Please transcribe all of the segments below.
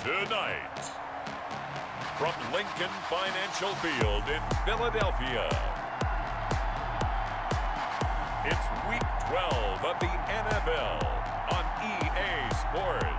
Tonight, from Lincoln Financial Field in Philadelphia, it's Week 12 of the NFL on EA Sports.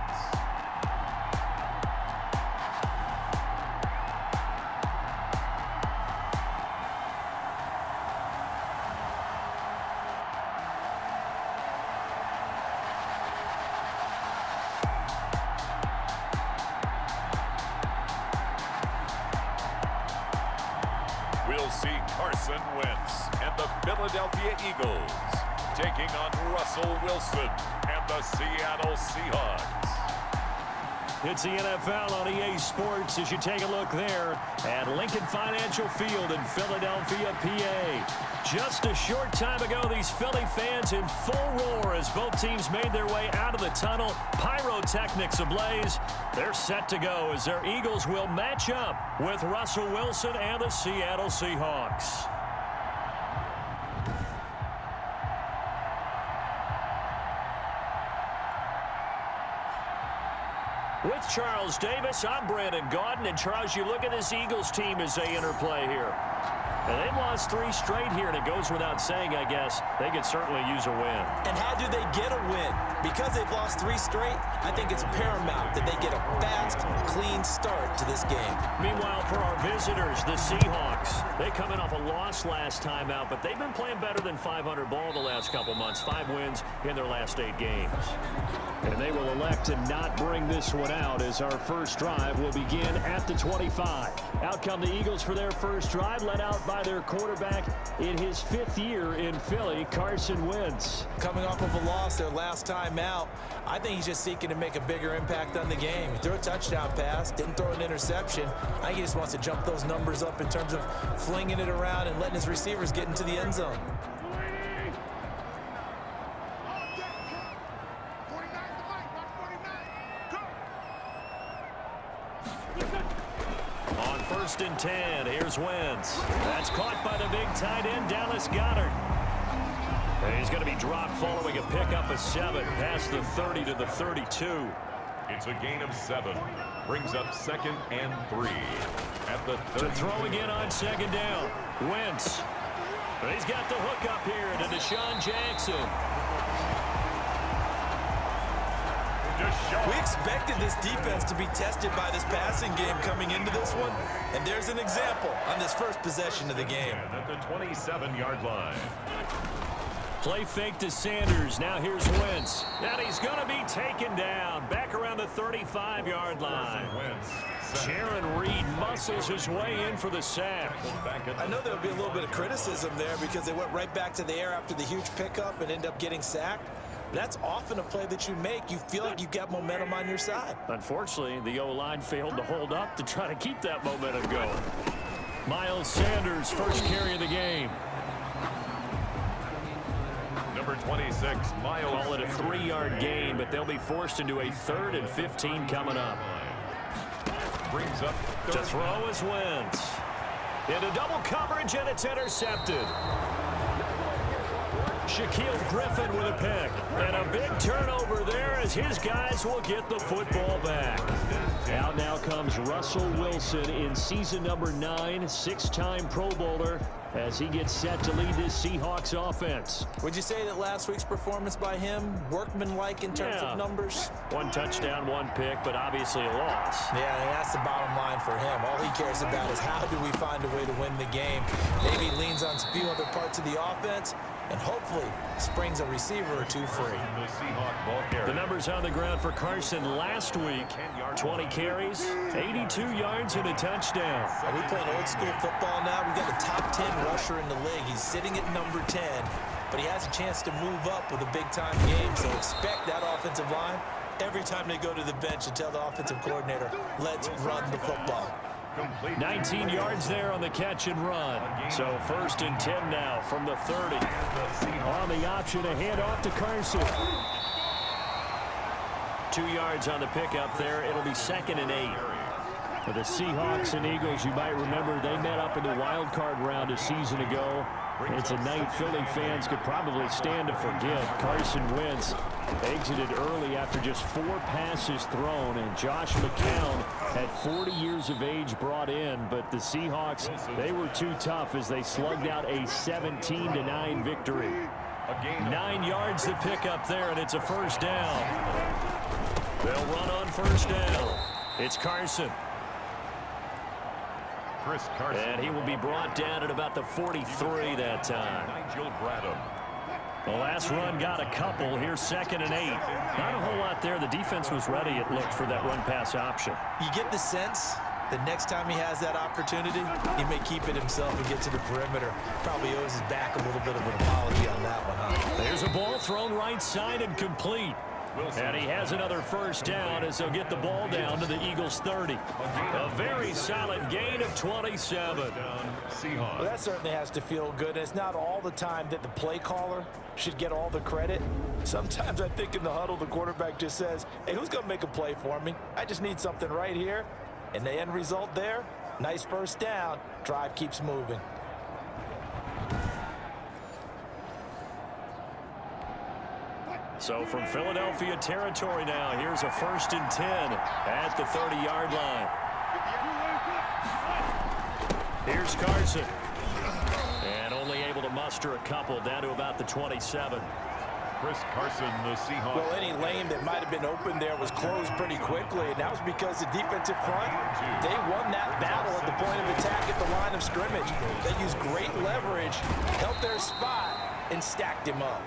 We'll see Carson Wentz and the Philadelphia Eagles taking on Russell Wilson and the Seattle Seahawks. It's the NFL on EA Sports as you take a look there at Lincoln Financial Field in Philadelphia, PA. Just a short time ago, these Philly fans in full roar as both teams made their way out of the tunnel. Pyrotechnics ablaze. They're set to go as their Eagles will match up with Russell Wilson and the Seattle Seahawks. With Charles Davis, I'm Brandon Gaudin. And Charles, you look at this Eagles team as they interplay here. And they've lost 3 straight here, and it goes without saying, I guess, they could certainly use a win. And how do they get a win? Because they've lost 3 straight, I think it's paramount that they get a fast, clean start to this game. Meanwhile, for our visitors, the Seahawks, they come in off a loss last time out, but they've been playing better than 500 ball the last couple months. 5 wins in their last 8 games. And they will elect to not bring this one out as our first drive will begin at the 25. Out come the Eagles for their first drive, led out by their quarterback in his 5th year in Philly, Carson Wentz. Coming off of a loss their last time out, I think he's just seeking to make a bigger impact on the game. He threw a touchdown pass, didn't throw an interception. I think he just wants to jump those numbers up in terms of flinging it around and letting his receivers get into the end zone. On 1st and 10, here's Wentz. That's caught by the big tight end, Dallas Goedert. And he's going to be dropped following a pickup of 7 past the 30 to the 32. It's a gain of 7. Brings up 2nd and 3. At the 30. To throw again on 2nd down. Wentz. He's got the hook up here to DeSean Jackson. We expected this defense to be tested by this passing game coming into this one, and there's an example on this first possession of the game. At the 27-yard line. Play fake to Sanders. Now here's Wentz. And he's going to be taken down back around the 35-yard line. Jaron Reed muscles his way in for the sack. I know there'll be a little bit of criticism there because they went right back to the air after the huge pickup and ended up getting sacked. That's often a play that you make. You feel like you've got momentum on your side. Unfortunately, the O-line failed to hold up to try to keep that momentum going. Miles Sanders, first carry of the game. Number 26, Miles. Call it a 3-yard gain, but they'll be forced into a 3rd and 15 coming up. Brings up to throw is Wentz. Into double coverage, and it's intercepted. Shaquille Griffin with a pick. And a big turnover there as his guys will get the football back. Out now comes Russell Wilson in season number 9, 6-time Pro Bowler, as he gets set to lead this Seahawks offense. Would you say that last week's performance by him, workmanlike in terms of numbers? 1 touchdown, 1 pick, but obviously a loss. Yeah, that's the bottom line for him. All he cares about is how do we find a way to win the game. Maybe he leans on a few other parts of the offense and hopefully springs a receiver or 2 free. The numbers on the ground for Carson last week: 20 carries, 82 yards, and a touchdown. Are we playing old school football now? We've got the top 10 rusher in the league. He's sitting at number 10, but he has a chance to move up with a big-time game, so expect that offensive line every time they go to the bench and tell the offensive coordinator, let's run the football. 19 yards there on the catch and run. So 1st and 10 now from the 30. On the option, a handoff to Carson. 2 yards on the pickup there. It'll be 2nd and 8. For the Seahawks and Eagles, you might remember they met up in the wild card round a season ago. It's a night Philly fans could probably stand to forget. Carson Wentz exited early after just 4 passes thrown, and Josh McCown at 40 years of age brought in, but the Seahawks, they were too tough as they slugged out a 17-9 victory. 9 yards to pick up there, and it's a first down. They'll run on first down. It's Carson. And he will be brought down at about the 43 that time. The last run got a couple. Here's 2nd and 8. Not a whole lot there. The defense was ready, it looked, for that run-pass option. You get the sense that next time he has that opportunity, he may keep it himself and get to the perimeter. Probably owes his back a little bit of an apology on that one, huh? There's a ball thrown right side and complete. And he has another first down as he'll get the ball down to the Eagles' 30. A very solid gain of 27. Well, that certainly has to feel good. It's not all the time that the play caller should get all the credit. Sometimes I think in the huddle, the quarterback just says, hey, who's going to make a play for me? I just need something right here. And the end result there, nice first down. Drive keeps moving. So from Philadelphia territory now, here's a 1st and 10 at the 30-yard line. Here's Carson. And only able to muster a couple down to about the 27. Chris Carson, the Seahawks. Well, any lane that might have been open there was closed pretty quickly, and that was because the defensive front, they won that battle at the point of attack at the line of scrimmage. They used great leverage, held their spot, and stacked him up.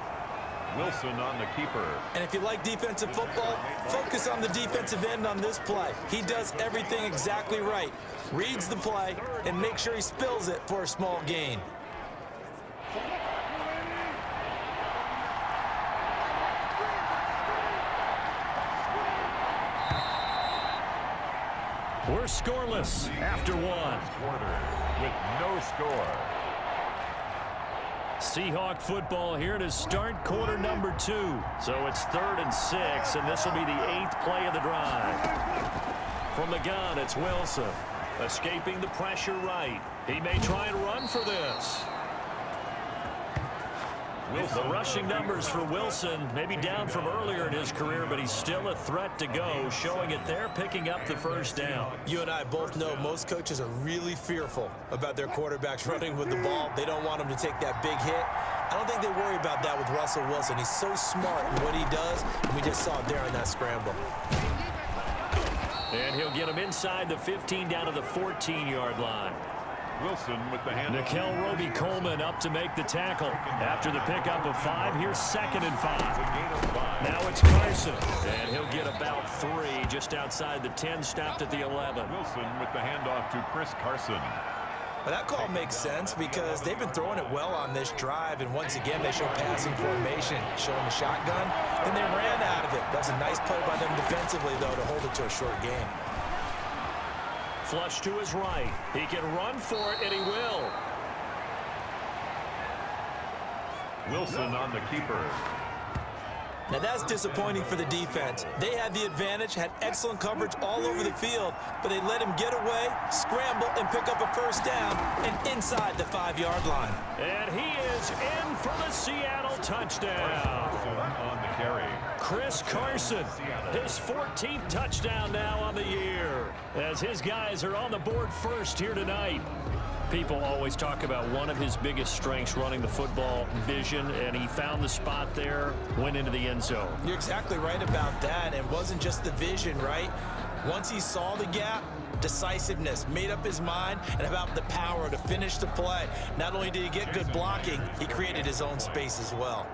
Wilson on the keeper. And if you like defensive football, focus on the defensive end on this play. He does everything exactly right. Reads the play and makes sure he spills it for a small gain. We're scoreless after 1. Quarter with no score. Seahawk football here to start quarter number 2. So it's 3rd and 6, and this will be the 8th play of the drive. From the gun, it's Wilson. Escaping the pressure right. He may try and run for this. The rushing numbers for Wilson maybe down from earlier in his career, but he's still a threat to go, showing it there, picking up the first down. You and I both know most coaches are really fearful about their quarterbacks running with the ball. They don't want him to take that big hit. I don't think they worry about that with Russell Wilson. He's so smart in what he does, and we just saw it there on that scramble. And he'll get him inside the 15 down to the 14-yard line. Wilson with the hand. Nickel Roby-Coleman up to make the tackle. After the pickup of 5, here's 2nd and 5. Now it's Carson, and he'll get about 3 just outside the 10, stopped at the 11. Wilson with the handoff to Chris Carson. Well, that call makes sense because they've been throwing it well on this drive, and once again they show passing formation, showing the shotgun, and they ran out of it. That's a nice play by them defensively, though, to hold it to a short game. Flush to his right. He can run for it, and he will. Wilson on the keeper. Now that's disappointing for the defense. They had the advantage, had excellent coverage all over the field, but they let him get away, scramble, and pick up a first down and inside the 5-yard line. And he is in for the Seattle touchdown. On the carry. Chris Carson, his 14th touchdown now on the year, as his guys are on the board first here tonight. People always talk about one of his biggest strengths, running the football, vision, and he found the spot there, went into the end zone. You're exactly right about that. It wasn't just the vision, right? Once he saw the gap, decisiveness, made up his mind, and about the power to finish the play. Not only did he get good blocking, he created his own space as well.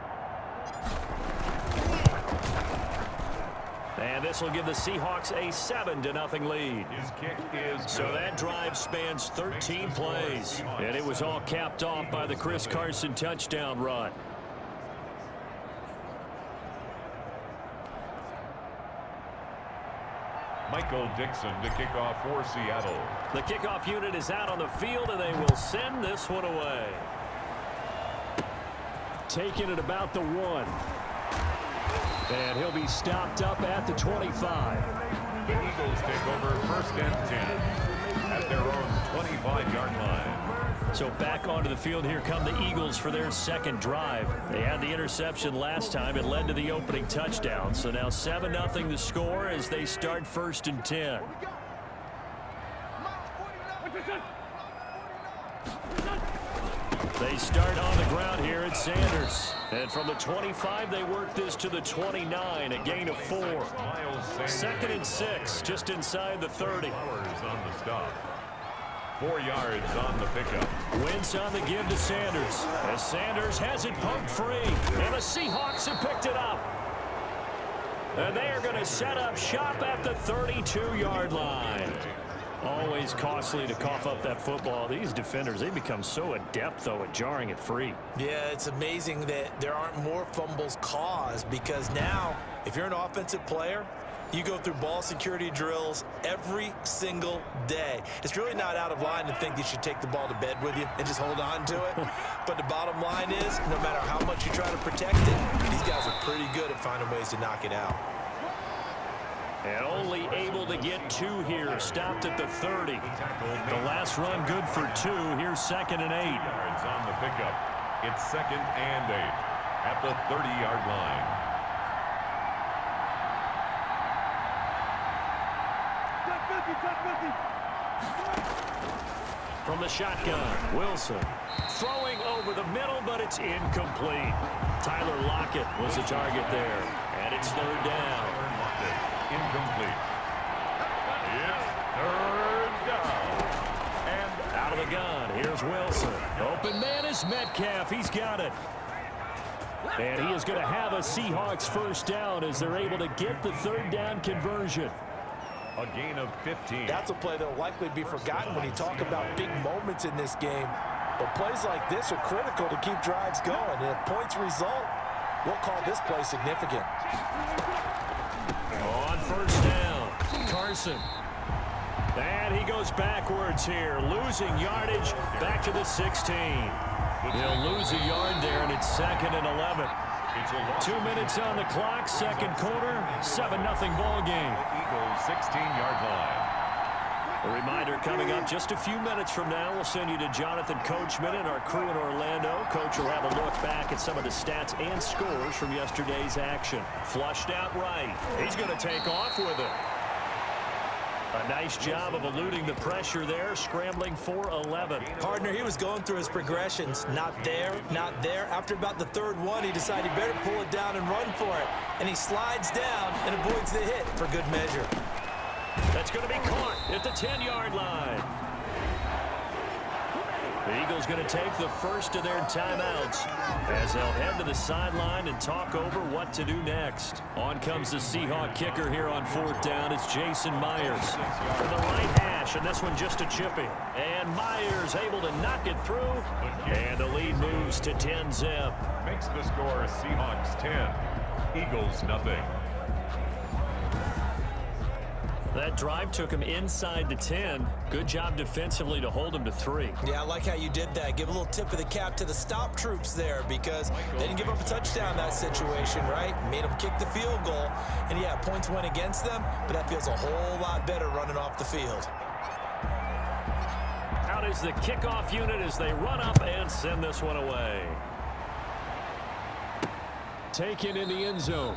And this will give the Seahawks a 7-0 lead. His kick is So that drive spans 13 plays, and it was all capped off by the Chris Carson touchdown run. Michael Dixon to kick off for Seattle. The kickoff unit is out on the field, and they will send this one away. Taking it about the 1. And he'll be stopped up at the 25. The Eagles take over 1st and 10. at their own 25-yard line. So back onto the field here come the Eagles for their second drive. They had the interception last time. It led to the opening touchdown. So now 7-0 the score as they start 1st and 10. They start on the ground here at Sanders. And from the 25, they work this to the 29, a gain of 4. 2nd and 6, just inside the 30. On the stop. 4 yards on the pickup. Wentz on the give to Sanders. As Sanders has it pumped free. And the Seahawks have picked it up. And they are going to set up shop at the 32-yard line. Always costly to cough up that football. These defenders, they become so adept, though, at jarring it free. Yeah, it's amazing that there aren't more fumbles caused, because now, if you're an offensive player, you go through ball security drills every single day. It's really not out of line to think you should take the ball to bed with you and just hold on to it. But the bottom line is, no matter how much you try to protect it, these guys are pretty good at finding ways to knock it out. And only able to get 2 here. Stopped at the 30. The last run good for 2. Here's 2nd and 8. Yards on the pickup. It's 2nd and 8 at the 30-yard line. From the shotgun, Wilson throwing over the middle, but it's incomplete. Tyler Lockett was the target there, and it's 3rd down. Incomplete. It's 3rd down. And out of the gun, here's Wilson. Open man is Metcalf. He's got it. And he is going to have a Seahawks 1st down as they're able to get the 3rd down conversion. A gain of 15. That's a play that will likely be forgotten when you talk about big moments in this game. But plays like this are critical to keep drives going. And if points result, we'll call this play significant. On 1st down, Carson. And he goes backwards here, losing yardage back to the 16. He'll lose a yard there, and it's 2nd and 11. 2 minutes on the clock, 2nd quarter, 7-0 ball game. Eagles 16-yard line. A reminder coming up just a few minutes from now. We'll send you to Jonathan Coachman and our crew in Orlando. Coach will have a look back at some of the stats and scores from yesterday's action. Flushed out right. He's going to take off with it. A nice job of eluding the pressure there, scrambling for 11. Partner, he was going through his progressions. Not there, not there. After about the 3rd one, he decided he better pull it down and run for it. And he slides down and avoids the hit for good measure. That's going to be caught at the 10-yard line. The Eagles going to take the first of their timeouts as they'll head to the sideline and talk over what to do next. On comes the Seahawk kicker here on 4th down. It's Jason Myers from the right hash, and this one just a chipping. And Myers able to knock it through, and the lead moves to 10-zip. Makes the score Seahawks 10, Eagles nothing. That drive took him inside the 10. Good job defensively to hold him to 3. Yeah, I like how you did that. Give a little tip of the cap to the stop troops there, because they didn't give up a touchdown in that situation, right? Made them kick the field goal. And, yeah, points went against them, but that feels a whole lot better running off the field. Out is the kickoff unit as they run up and send this one away. Taken in the end zone.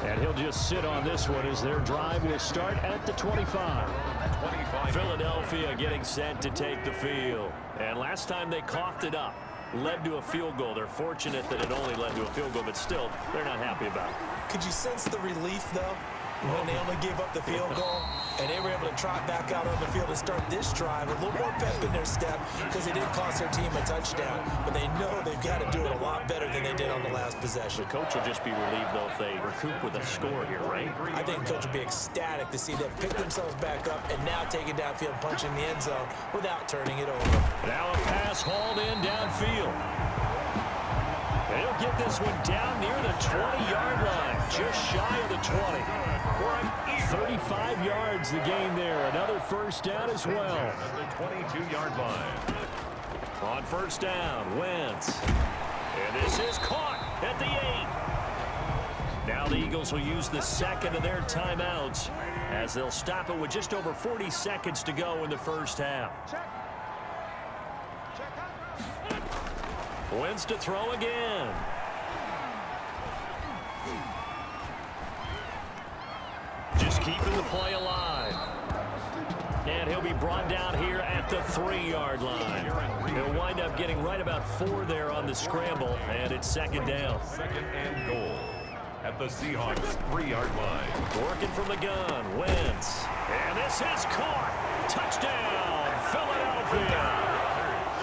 And he'll just sit on this one as their drive will start at the 25. Philadelphia getting set to take the field. And last time they coughed it up, led to a field goal. They're fortunate that it only led to a field goal, but still, they're not happy about it. Could you sense the relief, though, when they only gave up the field goal? And they were able to trot back out on the field and start this drive with a little more pep in their step, because they didn't cost their team a touchdown. But they know they've got to do it a lot better than they did on the last possession. The coach will just be relieved, though, if they recoup with a score here, right? I think the coach will be ecstatic to see them pick themselves back up and now take it downfield, punching the end zone without turning it over. Now a pass hauled in downfield. And he'll get this one down near the 20-yard line, just shy of the 20. 35 yards the gain there. Another first down as well. At the 22-yard line. On first down, Wentz. And this is caught at the 8. Now the Eagles will use the second of their timeouts as they'll stop it with just over 40 seconds to go in the first half. Wins to throw again. Just keeping the play alive. And he'll be brought down here at the 3-yard line. He'll wind up getting right about 4 there on the scramble, and it's second down. Second and goal at the Seahawks 3-yard line. Working from the gun, Wentz. And this is caught. Touchdown, Philadelphia.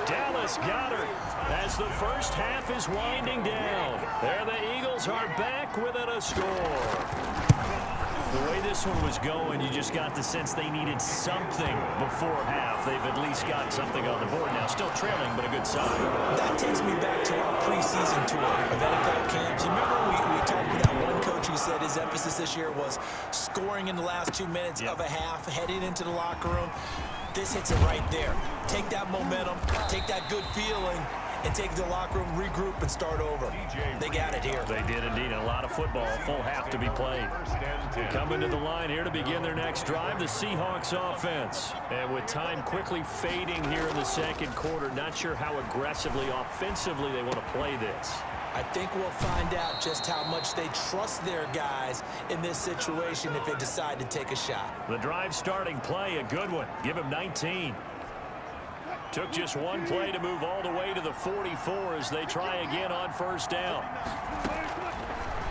Dallas Goedert as the first half is winding down. There the Eagles are back within a score. The way this one was going, you just got the sense they needed something before half. They've at least got something on the board now. Still trailing, but a good sign. That takes me back to our preseason tour of NFL camps. You remember we talked with that one coach who said his emphasis this year was scoring in the last 2 minutes of a half, heading into the locker room. This hits it right there. Take that momentum, take that good feeling, and take the locker room, regroup, and start over. They got it here. They did indeed. A lot of football, full half to be played. Coming to the line here to begin their next drive, the Seahawks offense. And with time quickly fading here in the second quarter, not sure how aggressively, offensively they want to play this. I think we'll find out just how much they trust their guys in this situation if they decide to take a shot. The drive starting play, a good one. Give him 19. Took just one play to move all the way to the 44 as they try again on first down.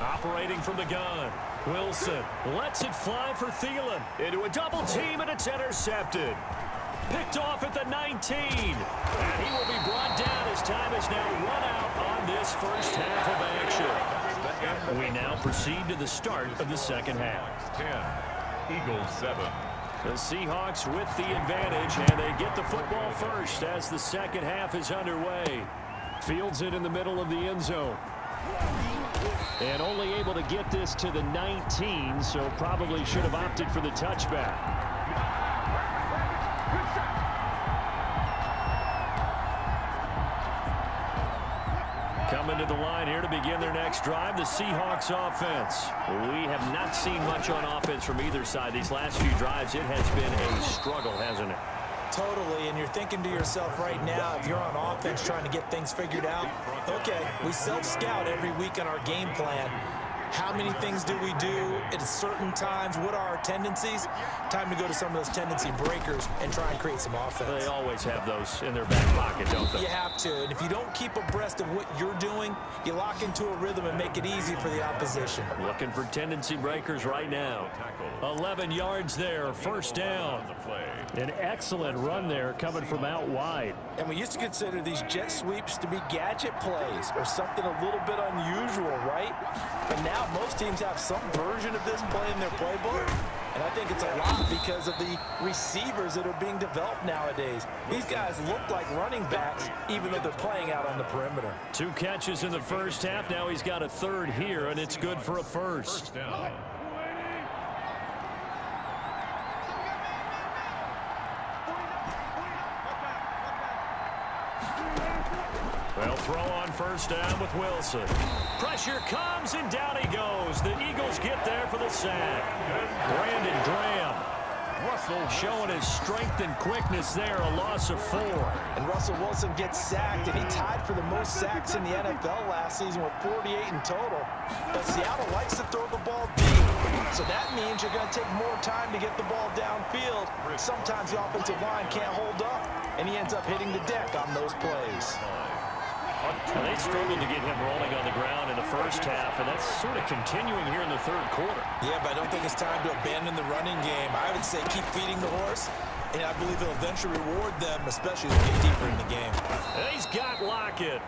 Operating from the gun, Wilson lets it fly for Thielen. Into a double team, and it's intercepted. Picked off at the 19. And he will be brought down as time is now run out on this first half of action. We now proceed to the start of the second half. 10, Eagles 7. The Seahawks with the advantage, and they get the football first as the second half is underway. Fields it in the middle of the end zone. And only able to get this to the 19, so probably should have opted for the touchback. Coming to the line here to begin their next drive, the Seahawks offense. We have not seen much on offense from either side. These last few drives, it has been a struggle, hasn't it? Totally, and you're thinking to yourself right now, if you're on offense trying to get things figured out, okay, we self-scout every week on our game plan. How many things do we do at certain times? What are our tendencies? Time to go to some of those tendency breakers and try and create some offense. They always have those in their back pocket, don't they? You have to. And if you don't keep abreast of what you're doing, you lock into a rhythm and make it easy for the opposition. Looking for tendency breakers right now. 11 yards there, first down. An excellent run there coming from out wide. And we used to consider these jet sweeps to be gadget plays or something a little bit unusual, right? But now most teams have some version of this play in their playbook. And I think it's a lot because of the receivers that are being developed nowadays. These guys look like running backs even though they're playing out on the perimeter. 2 catches in the first half. Now he's got a third here, and it's good for a first. They'll throw on first down with Wilson. Pressure comes, and down he goes. The Eagles get there for the sack. Brandon Graham showing his strength and quickness there, a loss of 4. And Russell Wilson gets sacked, and he tied for the most sacks in the NFL last season with 48 in total. But Seattle likes to throw the ball deep, so that means you're going to take more time to get the ball downfield. Sometimes the offensive line can't hold up, and he ends up hitting the deck on those plays. Well, they struggled to get him rolling on the ground in the first half, and that's sort of continuing here in the third quarter. Yeah, but I don't think it's time to abandon the running game. I would say keep feeding the horse, and I believe it'll eventually reward them, especially as we get deeper in the game. And he's got Lockett.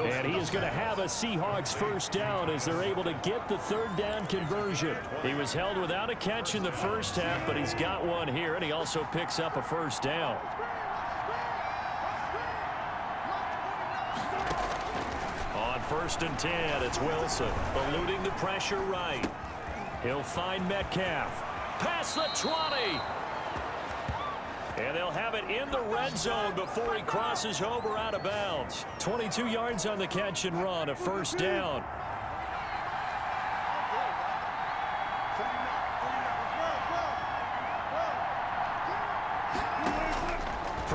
And he is going to have a Seahawks first down as they're able to get the third down conversion. He was held without a catch in the first half, but he's got one here, and he also picks up a first down. On 1st and 10, it's Wilson eluding the pressure right. He'll find Metcalf. Past the 20. And they'll have it in the red zone before he crosses over out of bounds. 22 yards on the catch and run, a first down.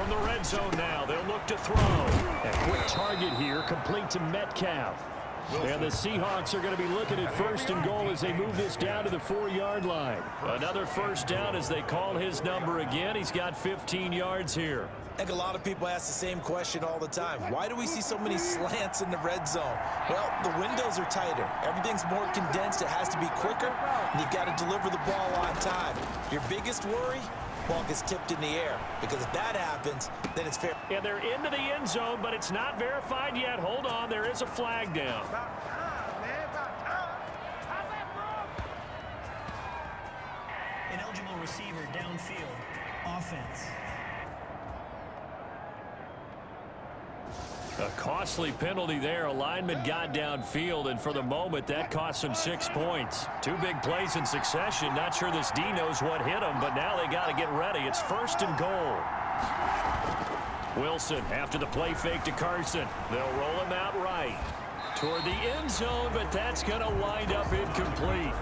from the red zone now. They'll look to throw. A quick target here, complete to Metcalf. And the Seahawks are going to be looking at 1st and goal as they move this down to the 4-yard line. Another first down as they call his number again. He's got 15 yards here. I think a lot of people ask the same question all the time. Why do we see so many slants in the red zone? Well, the windows are tighter. Everything's more condensed. It has to be quicker, and you've got to deliver the ball on time. Your biggest worry? Ball gets tipped in the air, because if that happens, then it's fair. Yeah, they're into the end zone, but it's not verified yet. Hold on, there is a flag down. Ineligible receiver downfield. Offense. A costly penalty there. A lineman got downfield, and for the moment, that cost him 6 points. 2 big plays in succession. Not sure this D knows what hit him, but now they got to get ready. It's 1st and goal. Wilson after the play fake to Carson. They'll roll him out right toward the end zone, but that's going to wind up incomplete.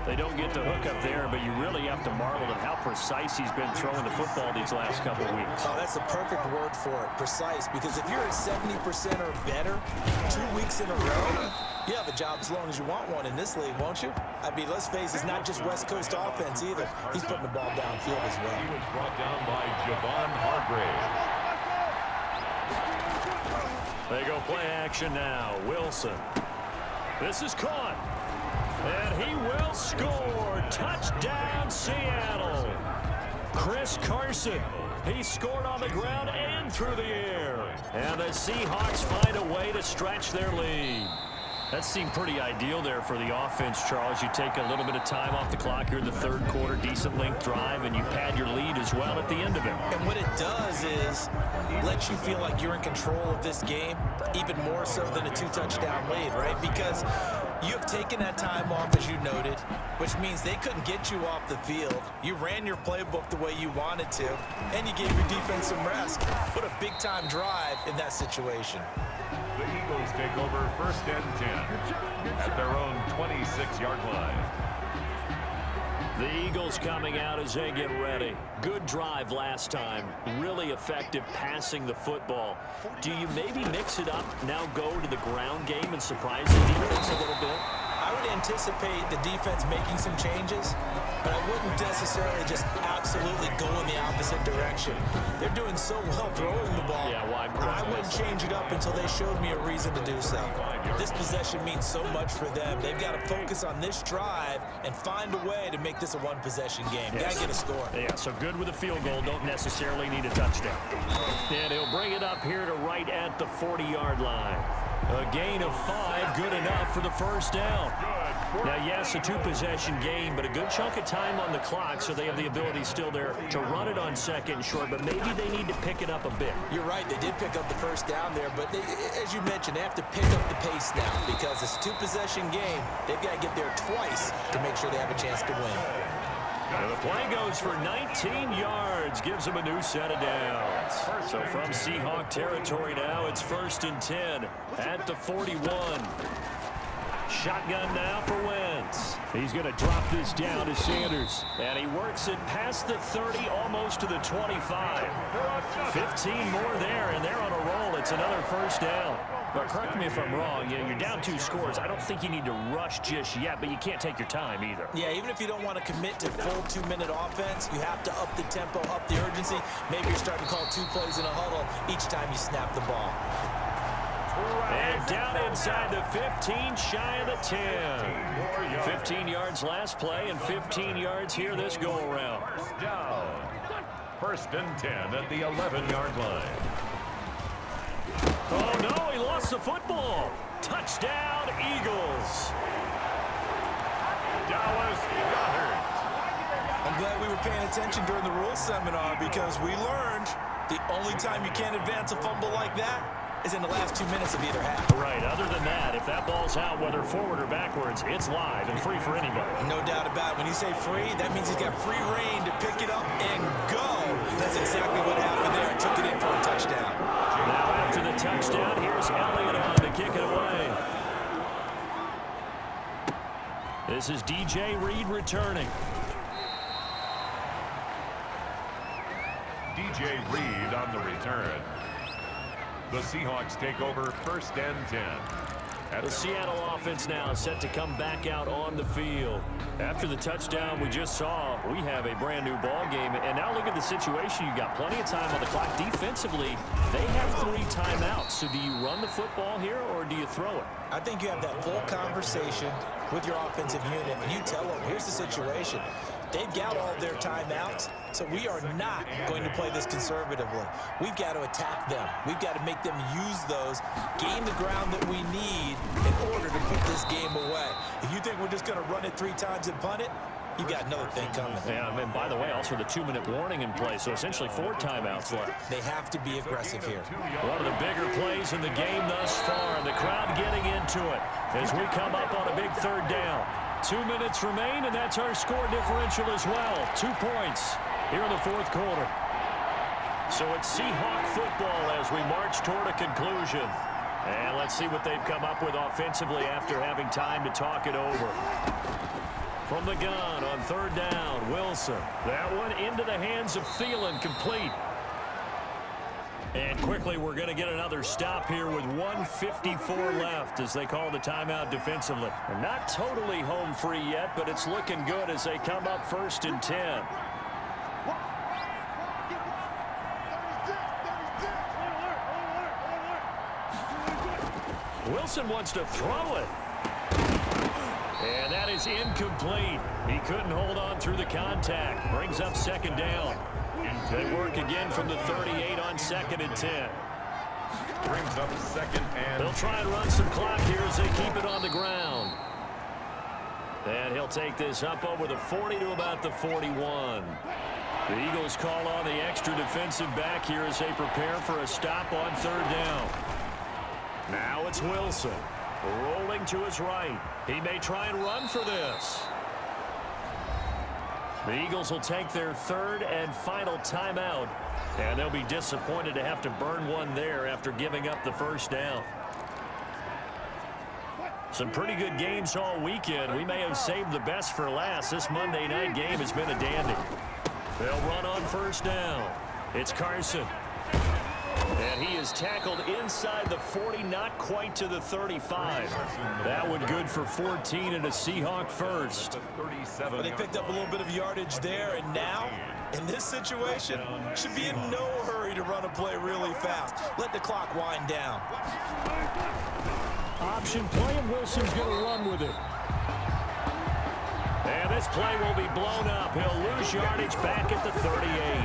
They don't get the hook up there, but you really have to marvel at how precise he's been throwing the football these last couple of weeks. Oh, that's the perfect word for it, precise, because if you're at 70% or better 2 weeks in a row, you have a job as long as you want one in this league, won't you? I mean, let's face it, it's not just West Coast offense either. He's putting the ball downfield as well. He was brought down by Javon Hargrave. They go play action now. Wilson. This is caught. And he will score. Touchdown, Seattle. Chris Carson. He scored on the ground and through the air. And the Seahawks find a way to stretch their lead. That seemed pretty ideal there for the offense, Charles. You take a little bit of time off the clock here in the 3rd quarter, decent length drive, and you pad your lead as well at the end of it. And what it does is let you feel like you're in control of this game, even more so than a 2-touchdown lead, right? Because you have taken that time off, as you noted, which means they couldn't get you off the field. You ran your playbook the way you wanted to, and you gave your defense some rest. What a big-time drive in that situation. The Eagles take over 1st and 10 at their own 26-yard line. The Eagles coming out as they get ready. Good drive last time. Really effective passing the football. Do you maybe mix it up, now go to the ground game and surprise the defense a little bit? I would anticipate the defense making some changes, but I wouldn't necessarily just absolutely go in the opposite direction. They're doing so well throwing the ball. Yeah, well, I wouldn't change it up until they showed me a reason to do so. This possession means so much for them. They've got to focus on this drive and find a way to make this a one-possession game. Yes. Got to get a score. Yeah, so good with a field goal. Don't necessarily need a touchdown. And he'll bring it up here to right at the 40-yard line. A gain of 5, good enough for the first down. Now, yes, a 2-possession game, but a good chunk of time on the clock, so they have the ability still there to run it on 2nd and short, but maybe they need to pick it up a bit. You're right. They did pick up the first down there, but as you mentioned, they have to pick up the pace now because it's a 2-possession game. They've got to get there twice to make sure they have a chance to win. And the play goes for 19 yards, gives them a new set of downs. So from Seahawk territory now, it's 1st and 10 at the 41. Shotgun now for Wentz. He's going to drop this down to Sanders. And he works it past the 30, almost to the 25. 15 more there, and they're on a roll. It's another first down. But correct me if I'm wrong, you're down 2 scores. I don't think you need to rush just yet, but you can't take your time either. Yeah, even if you don't want to commit to full 2-minute offense, you have to up the tempo, up the urgency. Maybe you're starting to call 2 plays in a huddle each time you snap the ball. And down inside the 15, shy of the 10. 15 yards last play and 15 yards here this go-around. Down. 1st and 10 at the 11-yard line. Oh, no, he lost the football. Touchdown, Eagles. Dallas Goedert. I'm glad we were paying attention during the rules seminar because we learned the only time you can't advance a fumble like that is in the last 2 minutes of either half. Right, other than that, if that ball's out, whether forward or backwards, it's live and free for anybody. No doubt about it. When you say free, that means he's got free reign to pick it up and go. That's exactly what happened there. He took it in for a touchdown. Now after the touchdown, here's Elliott on to kick it away. This is DJ Reed returning. DJ Reed on the return. The Seahawks take over 1st and 10. The Seattle offense now set to come back out on the field. After the touchdown we just saw, we have a brand new ball game. And now look at the situation. You got plenty of time on the clock. Defensively, they have 3 timeouts. So do you run the football here or do you throw it? I think you have that full conversation with your offensive unit, and you tell them, here's the situation. They've got all their timeouts, so we are not going to play this conservatively. We've got to attack them. We've got to make them use those, gain the ground that we need in order to put this game away. If you think we're just going to run it 3 times and punt it, you got another thing coming. Yeah, and by the way, also the 2-minute warning in place, so essentially 4 timeouts left. They have to be aggressive here. One of the bigger plays in the game thus far, and the crowd getting into it as we come up on a big 3rd down. 2 minutes remain, and that's our score differential as well. 2 points here in the 4th quarter. So it's Seahawk football as we march toward a conclusion. And let's see what they've come up with offensively after having time to talk it over. From the gun on 3rd down, Wilson. That one into the hands of Thielen, complete. And quickly, we're going to get another stop here with 1:54 left as they call the timeout defensively. They're not totally home free yet, but it's looking good as they come up 1st and 10. Wilson wants to throw it. And that is incomplete. He couldn't hold on through the contact. Brings up 2nd down. They work again from the 38 on 2nd and 10. Brings up 2nd and... They'll try and run some clock here as they keep it on the ground. And he'll take this up over the 40 to about the 41. The Eagles call on the extra defensive back here as they prepare for a stop on 3rd down. Now it's Wilson. Rolling to his right. He may try and run for this. The Eagles will take their 3rd and final timeout, and they'll be disappointed to have to burn one there after giving up the 1st down. Some pretty good games all weekend. We may have saved the best for last. This Monday night game has been a dandy. They'll run on 1st down. It's Carson. And he is tackled inside the 40, not quite to the 35. That one good for 14 and a Seahawk first. Well, they picked up a little bit of yardage there, and now, in this situation, should be in no hurry to run a play really fast. Let the clock wind down. Option play, and Wilson's going to run with it. And this play will be blown up. He'll lose yardage back at the 38.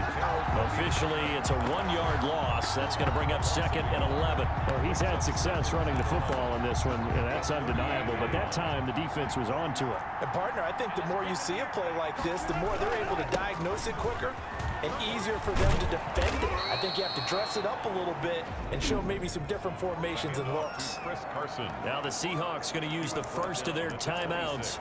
Officially, it's a 1-yard loss. That's going to bring up 2nd and 11. Well, he's had success running the football in this one, and that's undeniable. But that time, the defense was on to it. And, partner, I think the more you see a play like this, the more they're able to diagnose it quicker and easier for them to defend it. I think you have to dress it up a little bit and show maybe some different formations and looks. Chris Carson. Now the Seahawks going to use the first of their timeouts.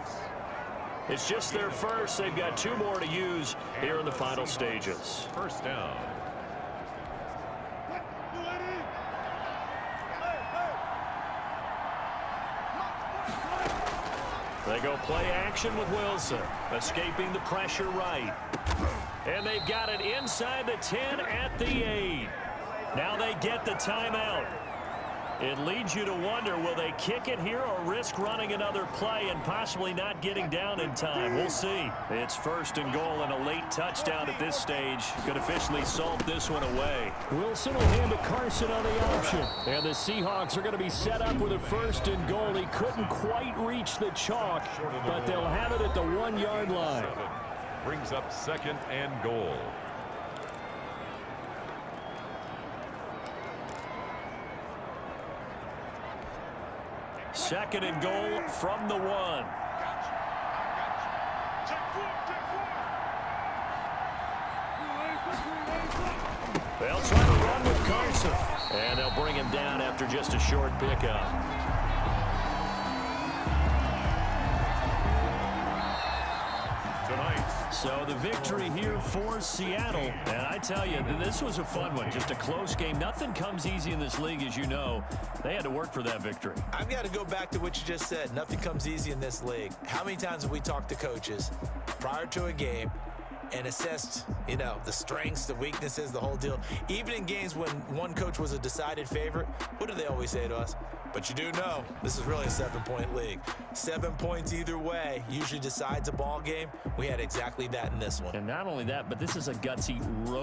It's just their first. They've got 2 more to use here in the final stages. 1st down. They go play action with Wilson, escaping the pressure right. And they've got it inside the 10 at the 8. Now they get the timeout. It leads you to wonder, will they kick it here or risk running another play and possibly not getting down in time? We'll see. It's 1st and goal and a late touchdown at this stage. Could officially salt this one away. Wilson will hand to Carson on the option. And the Seahawks are going to be set up with a 1st and goal. He couldn't quite reach the chalk, but they'll have it at the 1-yard line. Brings up 2nd and goal. Second and goal from the 1. They'll try to run with Carson. And they'll bring him down after just a short pickup. So the victory here for Seattle. And I tell you, this was a fun one. Just a close game. Nothing comes easy in this league, as you know. They had to work for that victory. I've got to go back to what you just said. Nothing comes easy in this league. How many times have we talked to coaches prior to a game, and assessed, the strengths, the weaknesses, the whole deal. Even in games when one coach was a decided favorite, what do they always say to us? But you do know this is really a 7-point league. 7 points either way usually decides a ball game. We had exactly that in this one. And not only that, but this is a gutsy road.